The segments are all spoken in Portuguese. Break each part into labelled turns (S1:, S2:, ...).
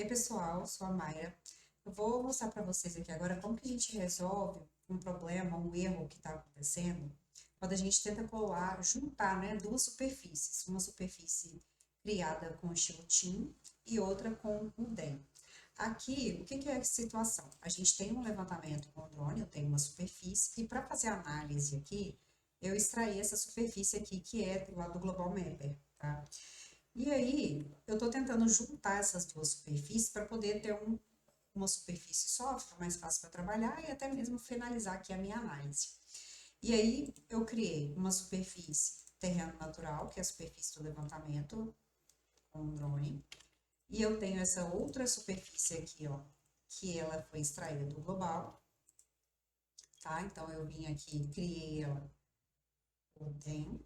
S1: Ei, pessoal, sou a Mayra. Eu vou mostrar para vocês aqui agora como que a gente resolve um problema, um erro que está acontecendo quando a gente tenta colar, juntar, né, duas superfícies. Uma superfície criada com estilo TIM e outra com o DEM. Aqui, o que que é a situação? A gente tem um levantamento com o drone, eu tenho uma superfície, e para fazer a análise aqui, eu extraí essa superfície aqui, que é lá do Global Mapper, tá? E aí, eu estou tentando juntar essas duas superfícies para poder ter uma superfície só, fica mais fácil para trabalhar e até mesmo finalizar aqui a minha análise. E aí, eu criei uma superfície terreno natural, que é a superfície do levantamento com o drone. E eu tenho essa outra superfície aqui, ó, que ela foi extraída do global, tá? Então, eu vim aqui, criei ela, eu tenho.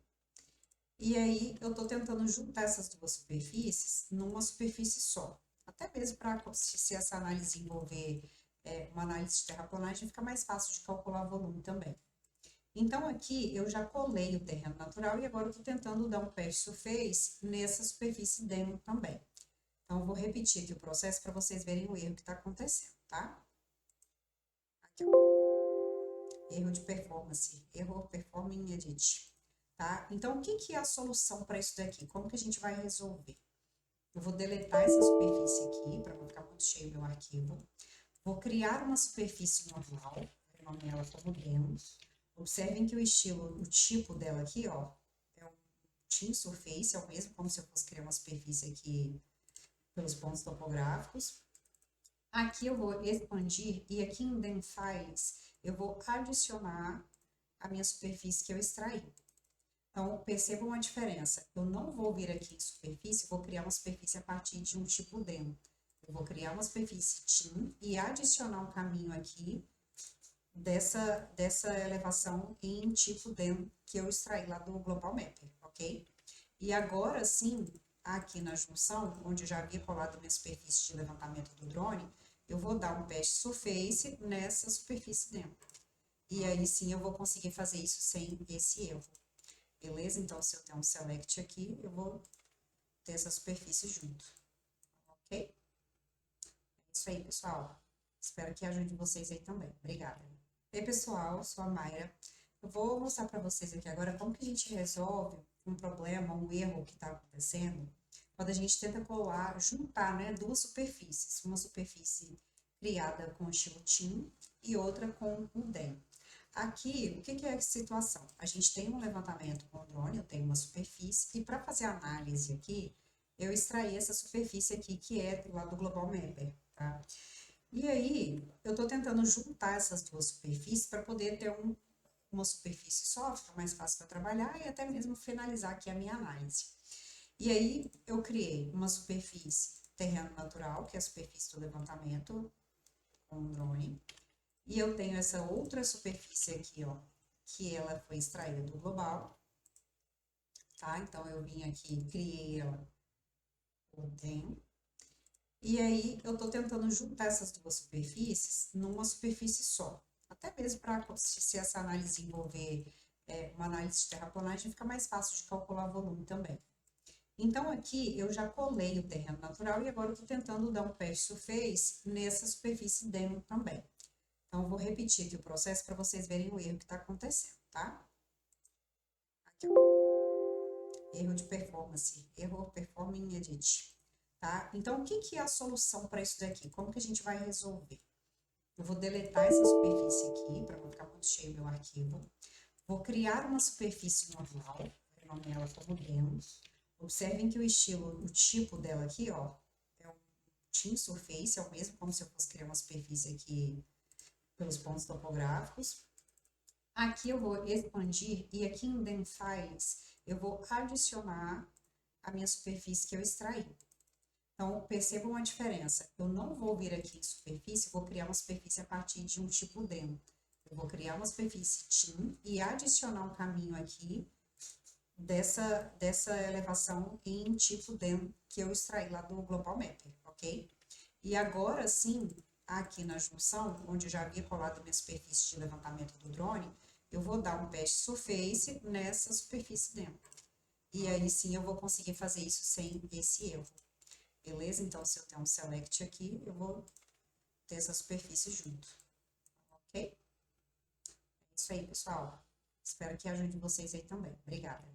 S1: E aí, eu tô tentando juntar essas duas superfícies numa superfície só. Até mesmo para, se essa análise envolver uma análise de terraplanagem, fica mais fácil de calcular o volume também. Então, aqui, eu já colei o terreno natural e agora eu tô tentando dar um patch surface nessa superfície demo também. Então, eu vou repetir aqui o processo para vocês verem o erro que está acontecendo, tá? Aqui, ó. Erro de performance, erro performing edit, tá? Então, o que que é a solução para isso daqui? Como que a gente vai resolver? Eu vou deletar essa superfície aqui, para não ficar muito cheio o meu arquivo. Vou criar uma superfície normal, vou nomear ela como demo. Observem que o estilo, o tipo dela aqui, ó, é um Team Surface, é o mesmo como se eu fosse criar uma superfície aqui pelos pontos topográficos. Aqui eu vou expandir e aqui em Dem Files eu vou adicionar a minha superfície que eu extraí. Então, percebam a diferença. Eu não vou vir aqui em superfície, vou criar uma superfície a partir de um tipo demo. Eu vou criar uma superfície TIM e adicionar um caminho aqui dessa elevação em tipo demo que eu extraí lá do Global Mapper, ok? E agora sim, aqui na junção, onde eu já havia colado minha superfície de levantamento do drone, eu vou dar um patch surface nessa superfície demo. E aí sim eu vou conseguir fazer isso sem esse erro. Beleza? Então, se eu tenho um select aqui, eu vou ter essa superfície junto. Ok? É isso aí, pessoal. Espero que ajude vocês aí também. Obrigada. Ei, pessoal, sou a Mayra. Eu vou mostrar para vocês aqui agora como que a gente resolve um problema, um erro que está acontecendo quando a gente tenta colar, juntar, né, duas superfícies. Uma superfície criada com estilo TIM e outra com o DEM. Aqui, o que que é a situação? A gente tem um levantamento com o drone, eu tenho uma superfície, e para fazer a análise aqui, eu extraí essa superfície aqui, que é lá do Global Mapper, tá? E aí, eu tô tentando juntar essas duas superfícies para poder ter uma superfície só, fica mais fácil para trabalhar e até mesmo finalizar aqui a minha análise. E aí, eu criei uma superfície terreno natural, que é a superfície do levantamento com o drone. E eu tenho essa outra superfície aqui, ó, que ela foi extraída do global, tá? Então, eu vim aqui, criei ela, eu tenho. E aí, eu tô tentando juntar essas duas superfícies numa superfície só. Até mesmo para, se essa análise envolver uma análise de terraplanagem, fica mais fácil de calcular o volume também. Então, aqui, eu já colei o terreno natural e agora eu tô tentando dar um patch surface nessa superfície demo também. Então, eu vou repetir aqui o processo para vocês verem o erro que está acontecendo, tá? Aqui, ó. Erro de performance, erro performing edit, tá? Então, o que que é a solução para isso daqui? Como que a gente vai resolver? Eu vou deletar essa superfície aqui, para não ficar muito cheio o meu arquivo. Vou criar uma superfície normal, vou nomear ela como demo. Observem que o estilo, o tipo dela aqui, ó, é um Team Surface, é o mesmo como se eu fosse criar uma superfície aqui pelos pontos topográficos. Aqui eu vou expandir e aqui em Dem Files eu vou adicionar a minha superfície que eu extraí. Então, percebam a diferença. Eu não vou vir aqui em superfície, vou criar uma superfície a partir de um tipo demo. Eu vou criar uma superfície TIM e adicionar um caminho aqui dessa elevação em tipo demo que eu extraí lá do Global Mapper, ok? E agora sim, aqui na junção, onde eu já havia colado minha superfície de levantamento do drone, eu vou dar um patch surface nessa superfície demo. E aí sim eu vou conseguir fazer isso sem esse erro. beleza? Então, se eu tenho um select aqui, eu vou ter essa superfície junto, ok? É isso aí, pessoal. Espero que ajude vocês aí também. Obrigada.